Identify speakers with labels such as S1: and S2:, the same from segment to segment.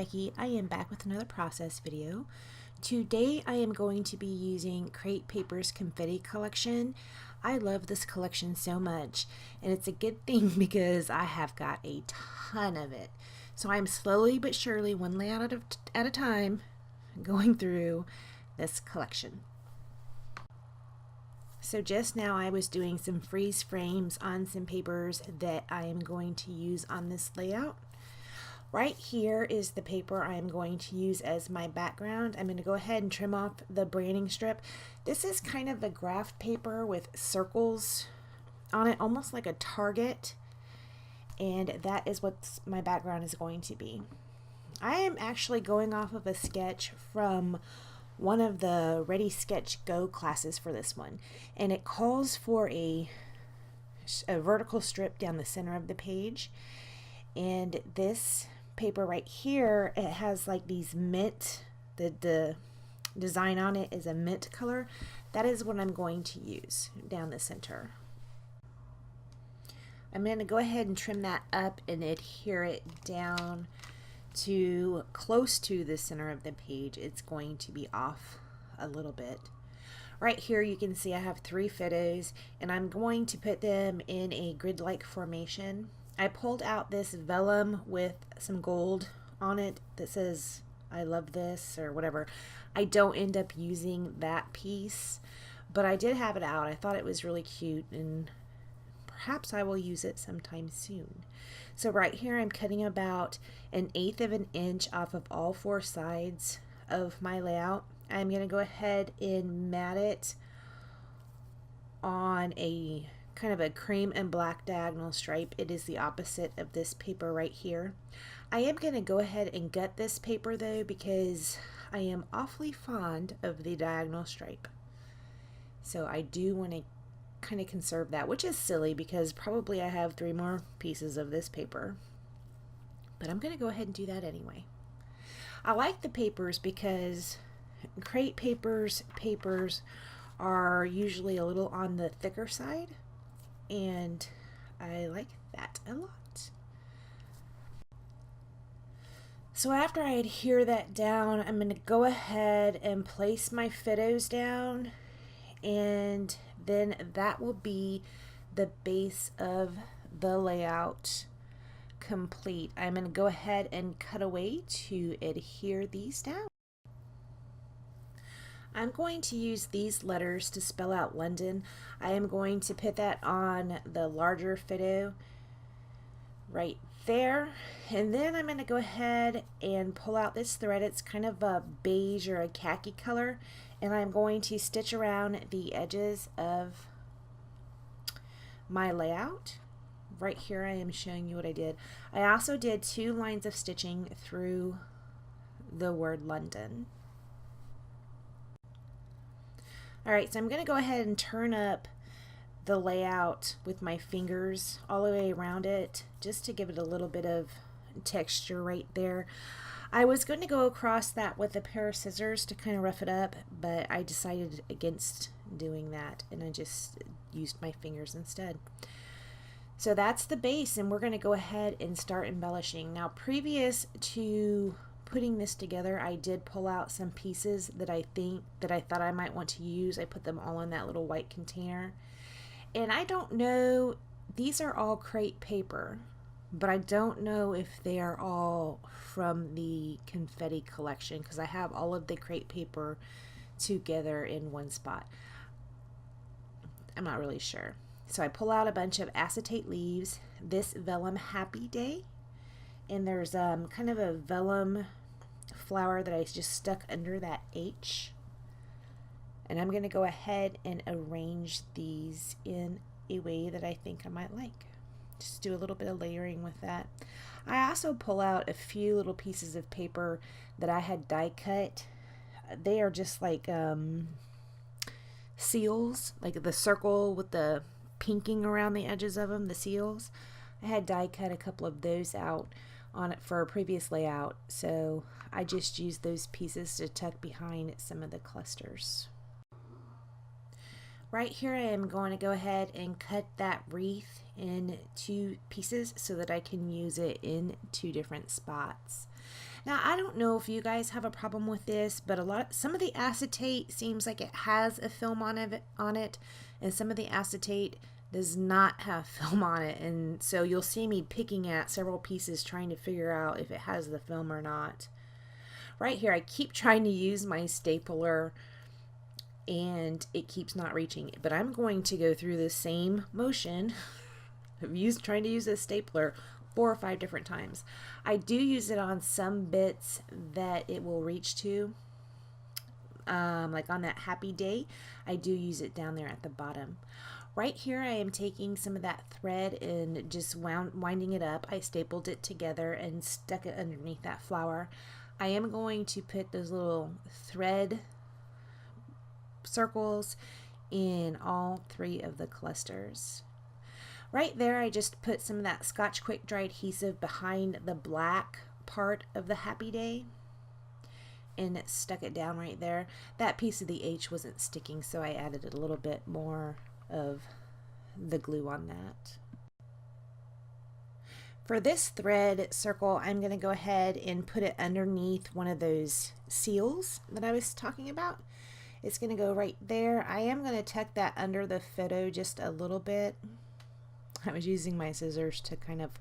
S1: Becky. I am back with another process video. Today I am going to be using Crate Paper's confetti collection. I love this collection so much, and it's a good thing because I have got a ton of it. So I'm slowly but surely, one layout at a time, going through this collection. So just now I was doing some freeze frames on some papers that I am going to use on this layout. Right here is the paper I am going to use as my background. I'm going to go ahead and trim off the branding strip. This is kind of a graph paper with circles on it, almost like a target, and that is what my background is going to be. I am actually going off of a sketch from one of the Ready Sketch Go classes for this one, and it calls for a vertical strip down the center of the page. And this paper right here, it has like these mint, the design on it is a mint color. That is what I'm going to use down the center. I'm going to go ahead and trim that up and adhere it down to close to the center of the page. It's going to be off a little bit. Right here you can see I have 3 photos, and I'm going to put them in a grid-like formation. I pulled out this vellum with some gold on it that says I love this or whatever. I don't end up using that piece, but I did have it out. I thought it was really cute, and perhaps I will use it sometime soon. So right here I'm cutting about 1/8 of an inch off of all 4 sides of my layout. I'm going to go ahead and mat it on a kind of a cream and black diagonal stripe. It is the opposite of this paper right here. I am going to go ahead and gut this paper though, because I am awfully fond of the diagonal stripe. So I do want to kind of conserve that, which is silly because probably I have 3 more pieces of this paper, but I'm going to go ahead and do that anyway. I like the papers because Crate papers are usually a little on the thicker side, and I like that a lot. So after I adhere that down, I'm going to go ahead and place my photos down, and then that will be the base of the layout complete. I'm going to go ahead and cut away to adhere these down. I'm going to use these letters to spell out London. I am going to put that on the larger photo right there, and then I'm going to go ahead and pull out this thread. It's kind of a beige or a khaki color, and I'm going to stitch around the edges of my layout. Right here I am showing you what I did. I also did 2 lines of stitching through the word London. Alright, so I'm going to go ahead and turn up the layout with my fingers all the way around it, just to give it a little bit of texture right there. I was going to go across that with a pair of scissors to kind of rough it up, but I decided against doing that, and I just used my fingers instead. So that's the base, and we're going to go ahead and start embellishing. Now, previous to putting this together, I did pull out some pieces that I thought I might want to use. I put them all in that little white container, and I don't know, these are all Crate paper, but I don't know if they are all from the confetti collection, because I have all of the Crate paper together in one spot. I'm not really sure. So I pull out a bunch of acetate leaves, this vellum Happy Day, and there's kind of a vellum flower that I just stuck under that H, and I'm going to go ahead and arrange these in a way that I think I might like. Just do a little bit of layering with that. I also pull out a few little pieces of paper that I had die cut. They are just like seals, like the circle with the pinking around the edges of them, the seals. I had die cut a couple of those out on it for a previous layout, so I just used those pieces to tuck behind some of the clusters. Right here I am going to go ahead and cut that wreath in 2 pieces so that I can use it in 2 different spots. Now, I don't know if you guys have a problem with this, but some of the acetate seems like it has a film on it, and some of the acetate does not have film on it. And so you'll see me picking at several pieces trying to figure out if it has the film or not. Right here, I keep trying to use my stapler and it keeps not reaching it, but I'm going to go through the same motion of trying to use a stapler 4 or 5 different times. I do use it on some bits that it will reach to, like on that happy day. I do use it down there at the bottom. Right here I am taking some of that thread and just winding it up. I stapled it together and stuck it underneath that flower. I am going to put those little thread circles in all 3 of the clusters. Right there, I just put some of that Scotch Quick Dry adhesive behind the black part of the happy day and stuck it down right there. That piece of the H wasn't sticking, so I added a little bit more of the glue on that. For this thread circle, I'm going to go ahead and put it underneath one of those seals that I was talking about. It's going to go right there. I am going to tuck that under the photo just a little bit. I was using my scissors to kind of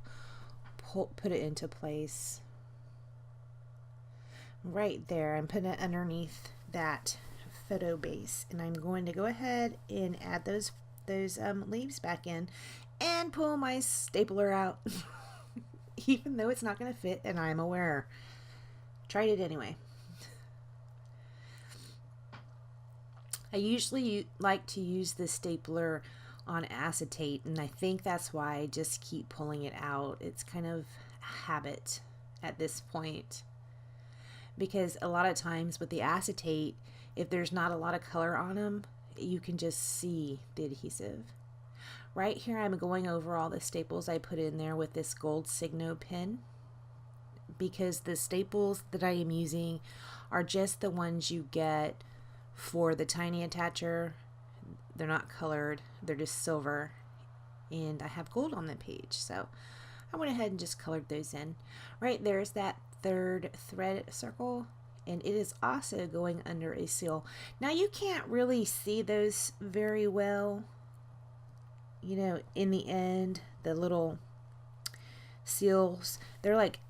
S1: put it into place. Right there, I'm putting it underneath that photo base, and I'm going to go ahead and add those leaves back in and pull my stapler out. Even though it's not going to fit, and I'm aware. Tried it anyway. I usually like to use the stapler on acetate, and I think that's why I just keep pulling it out. It's kind of a habit at this point, because a lot of times with the acetate, if there's not a lot of color on them, you can just see the adhesive. Right here I'm going over all the staples I put in there with this gold Signo pen, because the staples that I am using are just the ones you get for the tiny attacher. They're not colored, they're just silver, and I have gold on the page, so I went ahead and just colored those in. Right there's that 3rd thread circle, and it is also going under a seal. Now you can't really see those very well, you know, in the end, the little seals, they're like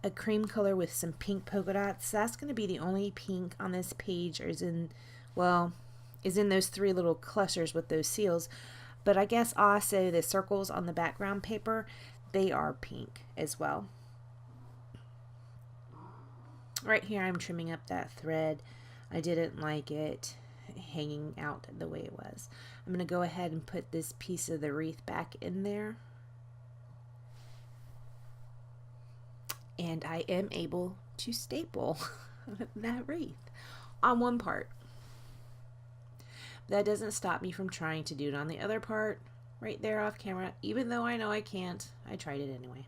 S1: a cream color with some pink polka dots. That's going to be the only pink on this page, or is in those 3 little clusters with those seals. But I guess also the circles on the background paper, they are pink as well. Right here I'm trimming up that thread. I didn't like it hanging out the way it was. I'm going to go ahead and put this piece of the wreath back in there. And I am able to staple that wreath on one part. That doesn't stop me from trying to do it on the other part right there off camera, even though I know I can't. I tried it anyway.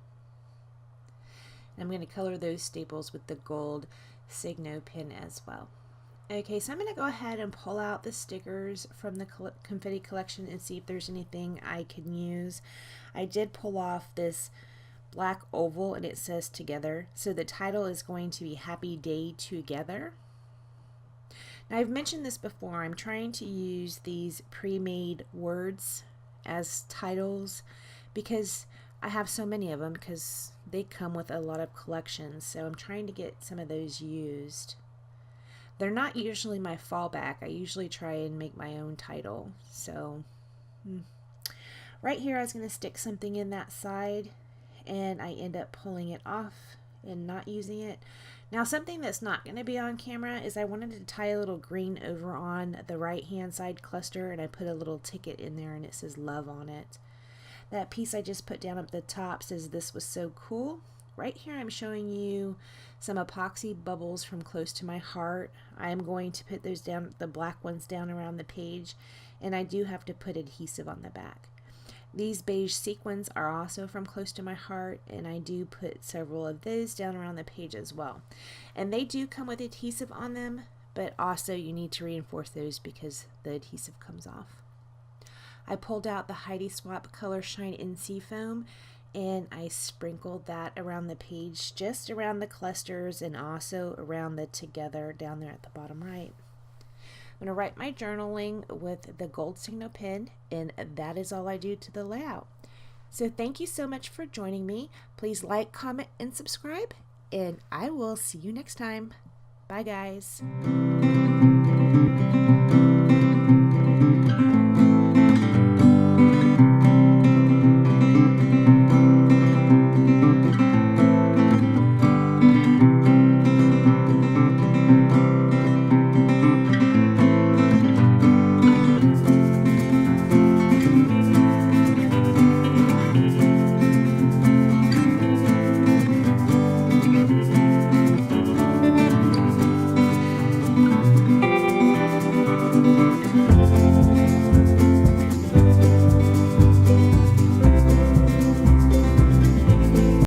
S1: I'm going to color those staples with the gold Signo pen as well. Okay, so I'm going to go ahead and pull out the stickers from the confetti collection and see if there's anything I can use. I did pull off this black oval, and it says together, so the title is going to be Happy Day Together. Now, I've mentioned this before. I'm trying to use these pre-made words as titles because I have so many of them, because they come with a lot of collections, so I'm trying to get some of those used. They're not usually my fallback. I usually try and make my own title. So right here I was going to stick something in that side, and I end up pulling it off and not using it. Now, something that's not going to be on camera is I wanted to tie a little green over on the right hand side cluster, and I put a little ticket in there and it says love on it. That piece I just put down up the top says this was so cool. Right here I'm showing you some epoxy bubbles from Close to My Heart. I'm going to put those down, the black ones down around the page, and I do have to put adhesive on the back. These beige sequins are also from Close to My Heart, and I do put several of those down around the page as well. And they do come with adhesive on them, but also you need to reinforce those because the adhesive comes off. I pulled out the Heidi Swap Color Shine NC foam, and I sprinkled that around the page, just around the clusters and also around the together down there at the bottom right. I'm going to write my journaling with the gold signal pen, and that is all I do to the layout. So thank you so much for joining me. Please like, comment, and subscribe, and I will see you next time. Bye, guys.